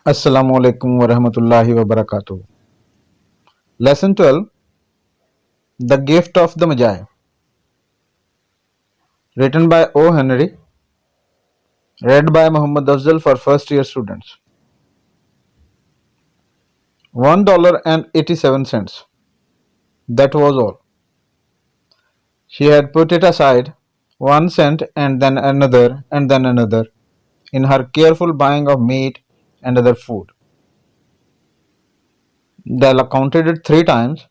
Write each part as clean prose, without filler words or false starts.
Assalamu alaikum wa rahmatullahi wa barakatuh. Lesson 12. The Gift of the Magi. Written by O. Henry. Read by Muhammad Afzal for first year students. $1.87. That was all. She had put it aside, 1 cent and then another, in her careful buying of meat and other food. Della counted it 3 times.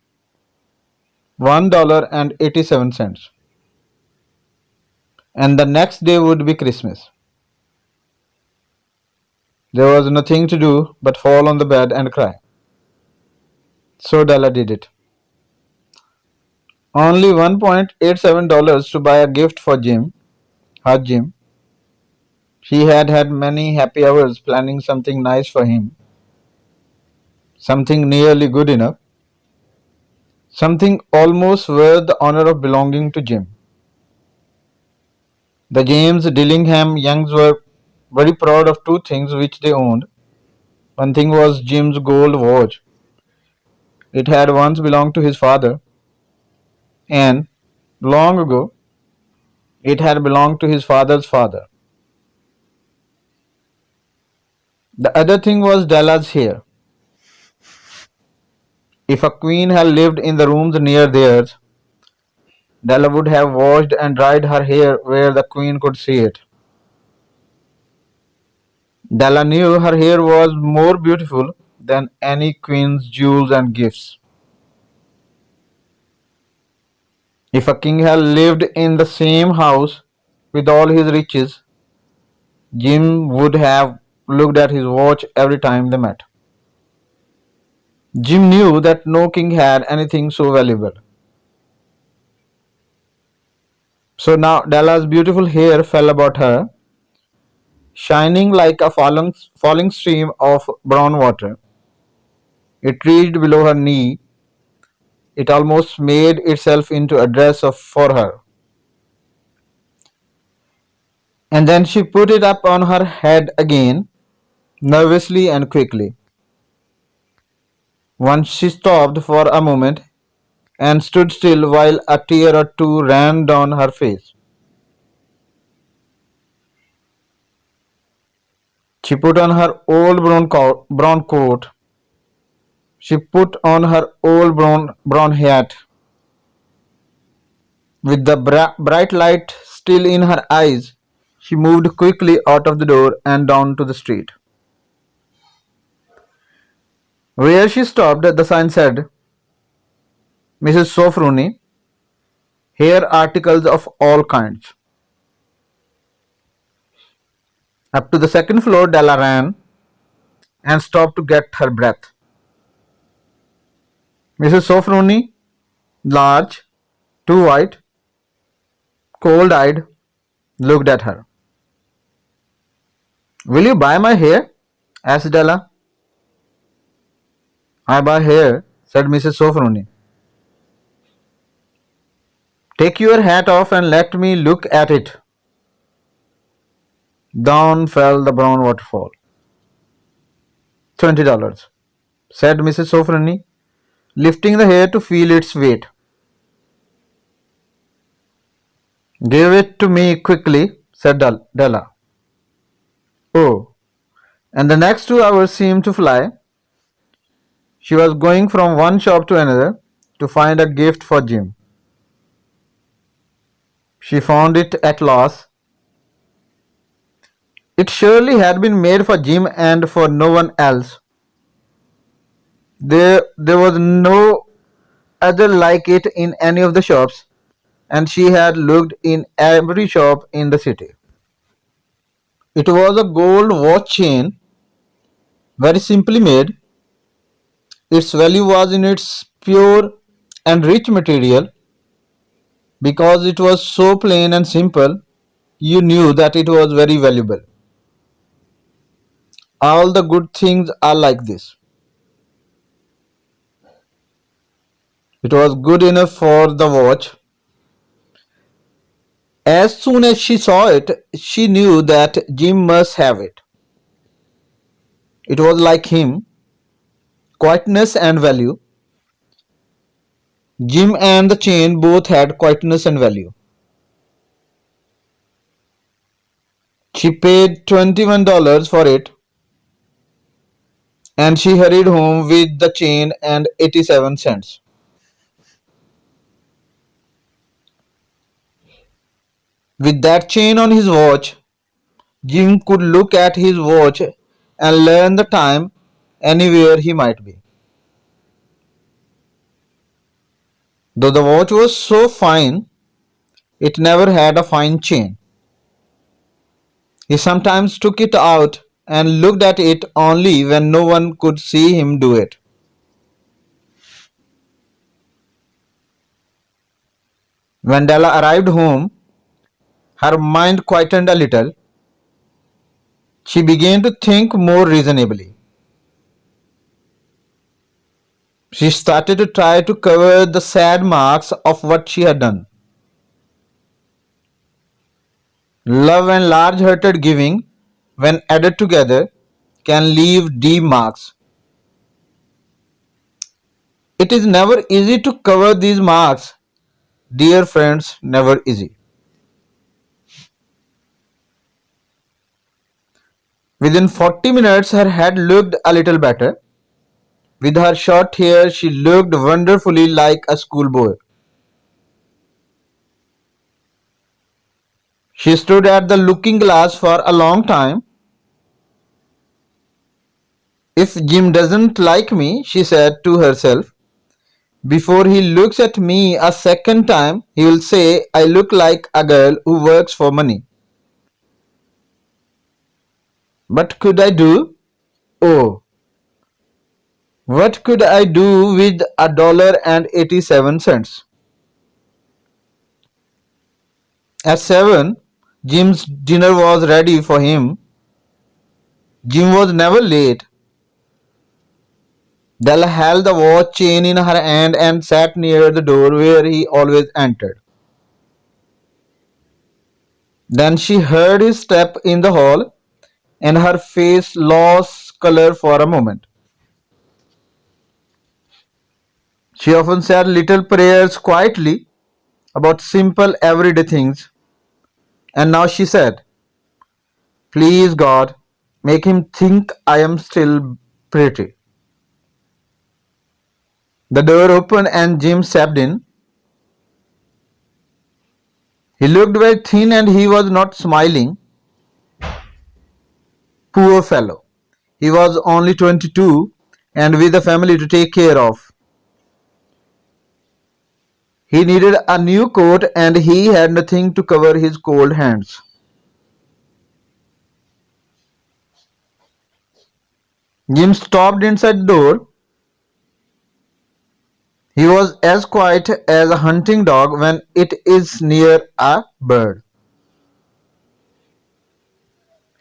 $1.87. And the next day would be Christmas. There was nothing to do but fall on the bed and cry. So Della did it. Only $1.87 to buy a gift for her Jim. She had had many happy hours planning something nice for him, something nearly good enough, something almost worth the honor of belonging to Jim. The James Dillingham Youngs were very proud of two things which they owned. One thing was Jim's gold watch. It had once belonged to his father, and long ago it had belonged to his father's father. The other thing was Della's hair. If a queen had lived in the rooms near theirs, Della would have washed and dried her hair where the queen could see it. Della knew her hair was more beautiful than any queen's jewels and gifts. If a king had lived in the same house with all his riches, Jim would have looked at his watch every time they met. Jim knew that no king had anything so valuable. So now Della's beautiful hair fell about her, shining like a falling stream of brown water. It reached below her knee. It almost made itself into a dress for her. And then she put it up on her head again, nervously and quickly. Once she stopped for a moment and stood still while a tear or two ran down her face. She put on her old brown coat. She put on her old brown hat. With the bright light still in her eyes, she moved quickly out of the door and down to the street. Where she stopped, the sign said, Mrs. Sofronie, hair articles of all kinds. Up to the second floor, Della ran and stopped to get her breath. Mrs. Sofronie, large, too white, cold-eyed, looked at her. Will you buy my hair? Asked Della. I buy hair, said Mrs. Sofronie. Take your hat off and let me look at it. Down fell the brown waterfall. $20, said Mrs. Sofronie, lifting the hair to feel its weight. Give it to me quickly, said Della. Oh, and the next 2 hours seemed to fly. She was going from one shop to another to find a gift for Jim. She found it at last. It surely had been made for Jim and for no one else. There was no other like it in any of the shops, and she had looked in every shop in the city. It was a gold watch chain, very simply made. Its value was in its pure and rich material. Because it was so plain and simple, you knew that it was very valuable. All the good things are like this. It was good enough for the watch. As soon as she saw it, she knew that Jim must have it. It was like him, quietness and value. Jim and the chain both had quietness and value. She paid $21 for it and she hurried home with the chain and 87 cents. With that chain on his watch, Jim could look at his watch and learn the time anywhere he might be. Though the watch was so fine, it never had a fine chain. He sometimes took it out and looked at it only when no one could see him do it. When Della arrived home, her mind quietened a little. She began to think more reasonably. She started to try to cover the sad marks of what she had done. Love and large-hearted giving, when added together, can leave deep marks. It is never easy to cover these marks, dear friends, never easy. Within 40 minutes, her head looked a little better. With her short hair, she looked wonderfully like a schoolboy. She stood at the looking glass for a long time. If Jim doesn't like me, she said to herself, before he looks at me a second time, he will say I look like a girl who works for money. What could I do? Oh, what could I do with $1.87? At 7, Jim's dinner was ready for him. Jim was never late. Della held the watch chain in her hand and sat near the door where he always entered. Then she heard his step in the hall and her face lost color for a moment. She often said little prayers quietly about simple everyday things, and now she said, please God, make him think I am still pretty. The door opened and Jim stepped in. He looked very thin and he was not smiling. Poor fellow. He was only 22 and with a family to take care of. He needed a new coat and he had nothing to cover his cold hands. Jim stopped inside the door. He was as quiet as a hunting dog when it is near a bird.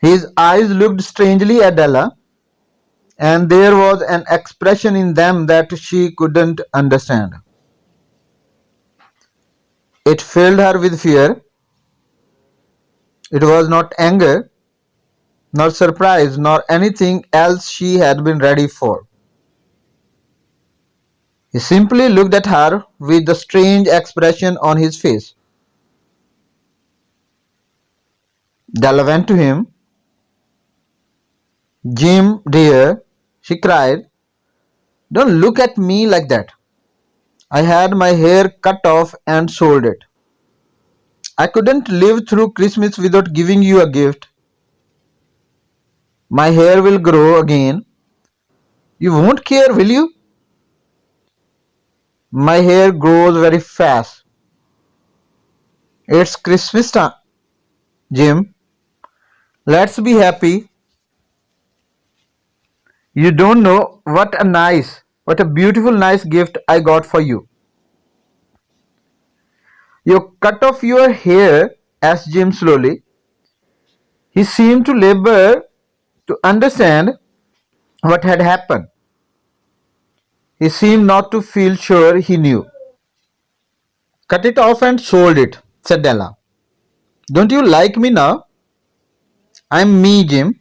His eyes looked strangely at Della, and there was an expression in them that she couldn't understand. It filled her with fear. It was not anger, nor surprise, nor anything else she had been ready for. He simply looked at her with a strange expression on his face. Della went to him. Jim, dear, she cried, don't look at me like that. I had my hair cut off and sold it. I couldn't live through Christmas without giving you a gift. My hair will grow again. You won't care, will you? My hair grows very fast. It's Christmas time, Jim. Let's be happy. You don't know what a beautiful nice gift I got for you. You cut off your hair, asked Jim slowly. He seemed to labor to understand what had happened. He seemed not to feel sure he knew. Cut it off and sold it, said Della. Don't you like me now? I'm me, Jim.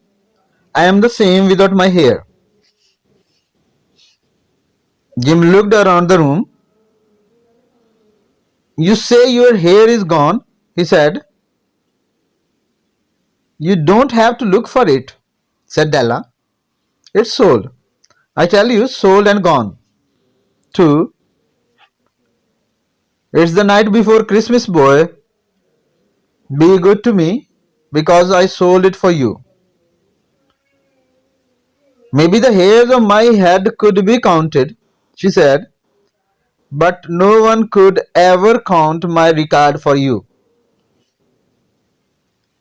I am the same without my hair. Jim looked around the room. You say your hair is gone, he said. You don't have to look for it, said Della. It's sold. I tell you, sold and gone. Two, it's the night before Christmas, boy. Be good to me, because I sold it for you. Maybe the hairs on my head could be counted, she said, but no one could ever count my regard for you.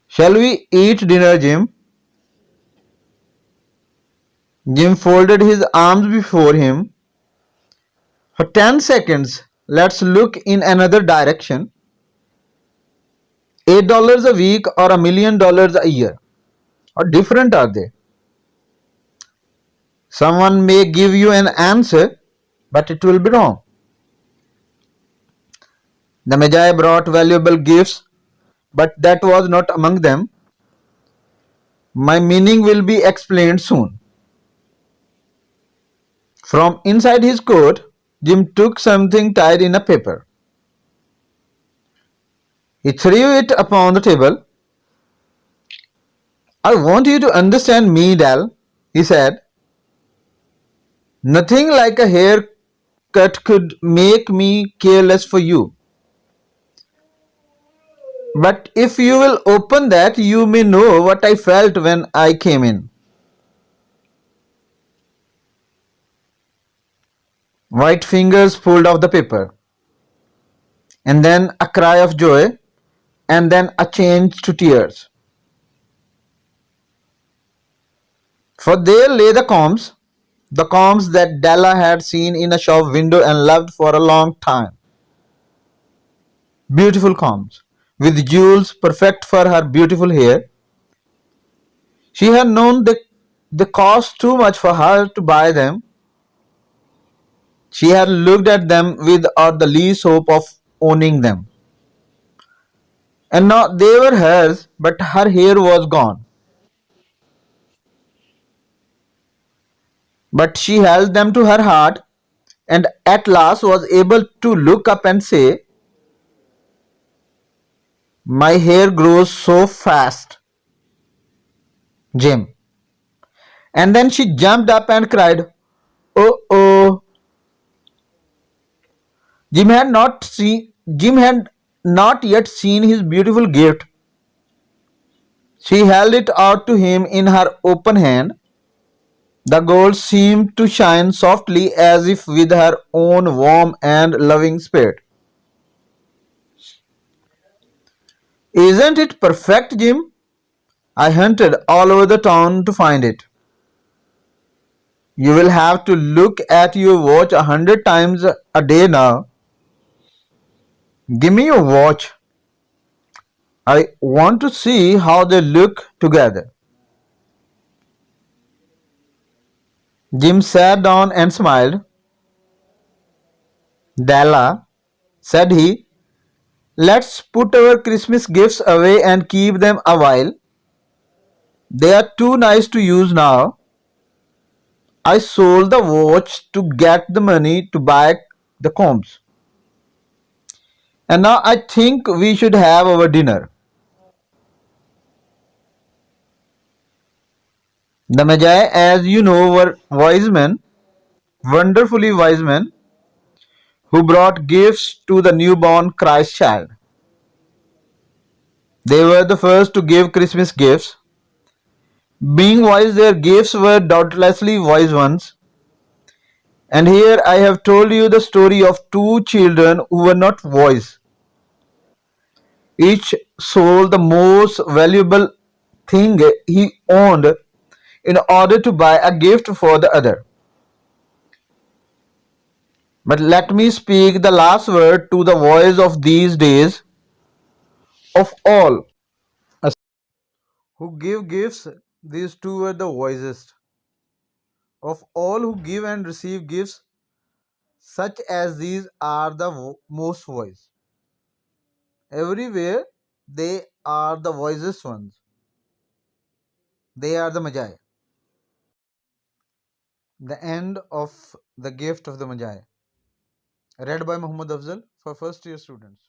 Shall we eat dinner, Jim? Jim folded his arms before him. For 10 seconds, let's look in another direction. $8 a week or $1 million a year? How different are they? Someone may give you an answer, but it will be wrong. The Magi brought valuable gifts, but that was not among them. My meaning will be explained soon. From inside his coat, Jim took something tied in a paper. He threw it upon the table. I want you to understand me, Dal, he said. Nothing like a haircut could make me care less for you. But if you will open that, you may know what I felt when I came in. White fingers pulled off the paper, and then a cry of joy, and then a change to tears. For there lay the combs that Della had seen in a shop window and loved for a long time. Beautiful combs, with jewels perfect for her beautiful hair. She had known they cost too much for her to buy them. She had looked at them without the least hope of owning them. And now they were hers, but her hair was gone. But she held them to her heart and at last was able to look up and say, my hair grows so fast, Jim. And then she jumped up and cried, oh, oh. Jim had not yet seen his beautiful gift. She held it out to him in her open hand. The gold seemed to shine softly as if with her own warm and loving spirit. Isn't it perfect, Jim? I hunted all over the town to find it. You will have to look at your watch 100 times a day now. Give me your watch. I want to see how they look together. Jim sat down and smiled. Della, said he, let's put our Christmas gifts away and keep them a while. They are too nice to use now. I sold the watch to get the money to buy the combs. And now I think we should have our dinner. The Magi, as you know, were wise men, wonderfully wise men, who brought gifts to the newborn Christ child. They were the first to give Christmas gifts. Being wise, their gifts were doubtlessly wise ones. And here I have told you the story of two children who were not wise. Each sold the most valuable thing he owned in order to buy a gift for the other. But let me speak the last word to the voice of these days. Of all who give gifts, these two were the wisest. Of all who give and receive gifts, such as these are the most wise. Everywhere they are the wisest ones. They are the Magi. The End of the Gift of the Magi, read by Muhammad Afzal for first year students.